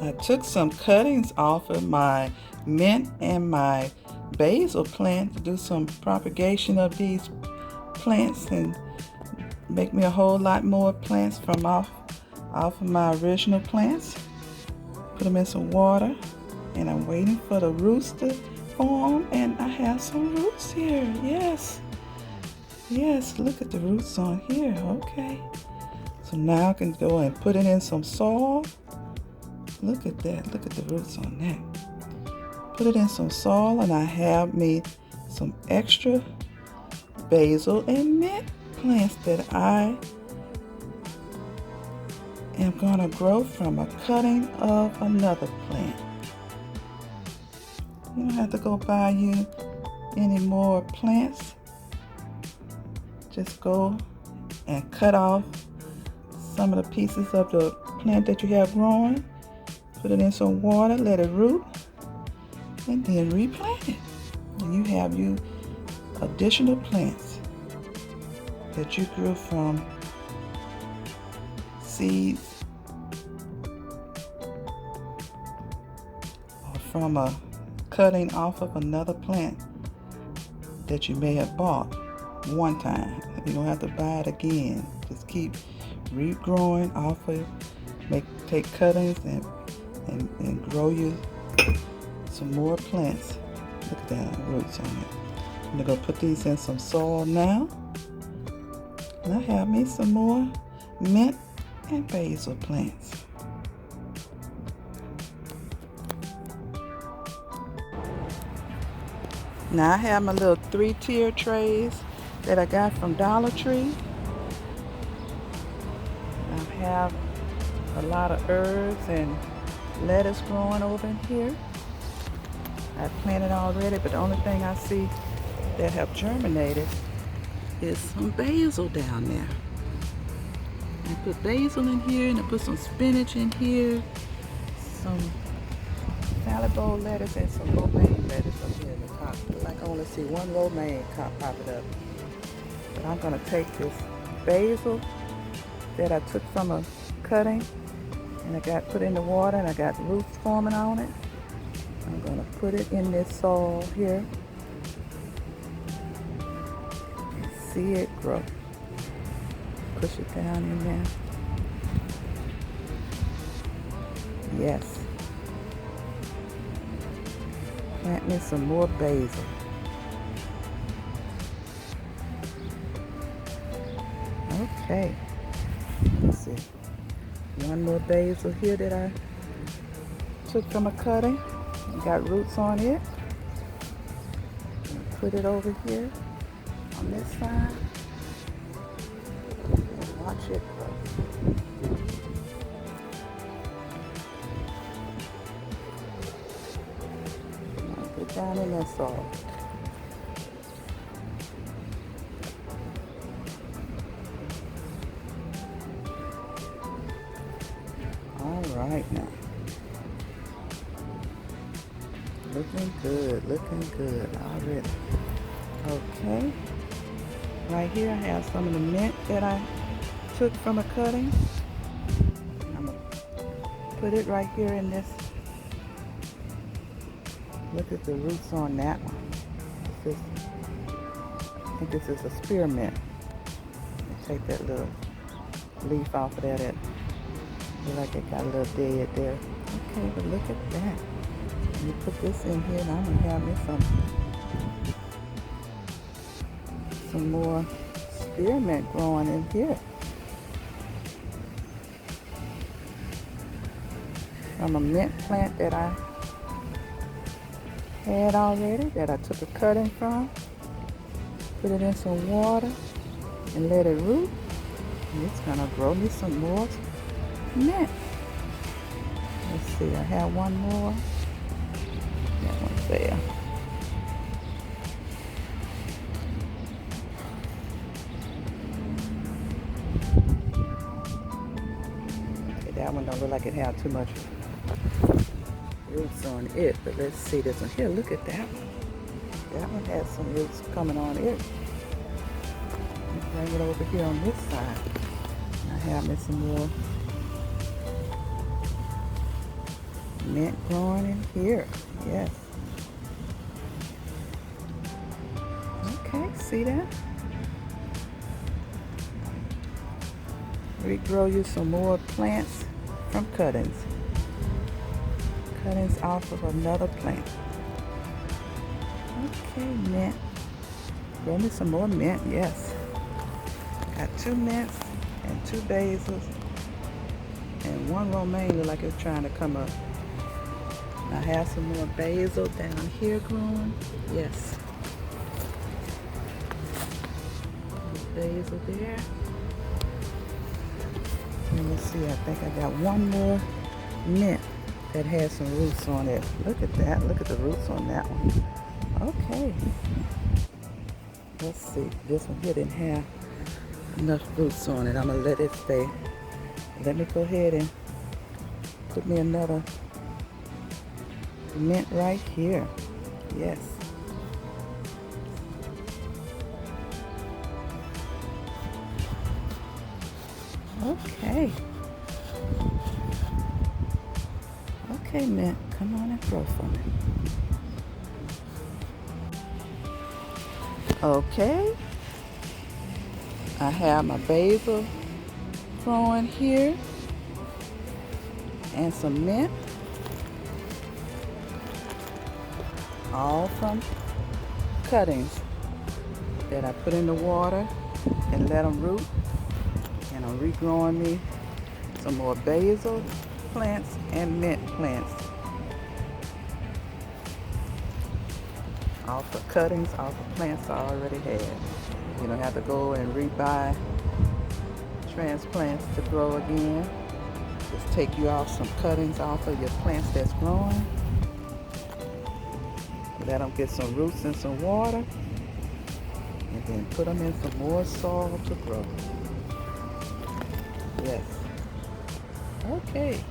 I took some cuttings off of my mint and my basil plant to do some propagation of these plants and make me a whole lot more plants from off of my original plants. Put them in some water, and I'm waiting for the roots to form, and I have some roots here. Yes, look at the roots on here. Okay, so now I can go and put it in some soil. Look at that. Look at the roots on that. Put it in some soil, and I have me some extra basil and mint plants that I am going to grow from a cutting of another plant. You don't have to go buy you any more plants. Just go and cut off some of the pieces of the plant that you have growing. Put it in some water, let it root, and then replant it. And you have you additional plants that you grew from seeds or from a cutting off of another plant that you may have bought one time. You don't have to buy it again. Just keep regrowing off of it. Take cuttings and grow you some more plants. Look at that, roots on it. I'm gonna go put these in some soil now. And I have me some more mint and basil plants. Now I have my little 3-tier trays that I got from Dollar Tree. I have a lot of herbs and lettuce growing over in here. I planted already, but the only thing I see that have germinated is some basil down there. I put basil in here, and I put some spinach in here, some salad bowl lettuce, and some romaine lettuce up here in the top. Like I only see one romaine popping up. But I'm gonna take this basil that I took from a cutting, and I got put in the water, and I got roots forming on it. I'm gonna put it in this soil here and see it grow. Push it down in there. Yes. Plant me some more basil. Okay. Let's see. One more basil here that I took from a cutting and got roots on it. And put it over here on this side. And watch it grow. Get down in that soil. All right now. Looking good already. Okay. Right here I have some of the mint that I took from a cutting. I'm gonna put it right here in this. Look at the roots on that one. I think this is a spearmint. Take that little leaf off of that. It looks like it got a little dead there. Okay, but look at that. Let me put this in here, and I'm gonna have me some more spearmint growing in here. From a mint plant that I had already, that I took a cutting from. Put it in some water and let it root. And it's gonna grow me some more mint. Let's see, I have one more. That one's there. Okay, that one don't look like it has too much roots on it, but let's see this one here. Look at that one. That one has some roots coming on it. Bring it over here on this side. I have me some more mint growing in here. Yes. Okay, see that? Regrow you some more plants from cuttings. Cuttings off of another plant. Okay, mint. Grow me some more mint, yes. Got 2 mints and 2 basils and 1 romaine look like it's trying to come up. I have some more basil down here growing. Yes. Basil there. And let's see, I think I got 1 more mint that has some roots on it. Look at that. Look at the roots on that one. Okay. Let's see. This one here didn't have enough roots on it. I'm going to let it stay. Let me go ahead and put me another mint right here. Yes. Okay. Okay, mint, come on and grow for me. Okay. I have my basil growing here and some mint, all from cuttings that I put in the water and let them root. And I'm regrowing me some more basil plants and mint plants off the cuttings, off the plants I already had. You don't have to go and rebuy transplants to grow again. Just take you off some cuttings off of your plants that's growing. Let them get some roots and some water. And then put them in some more soil to grow. Yes. Okay.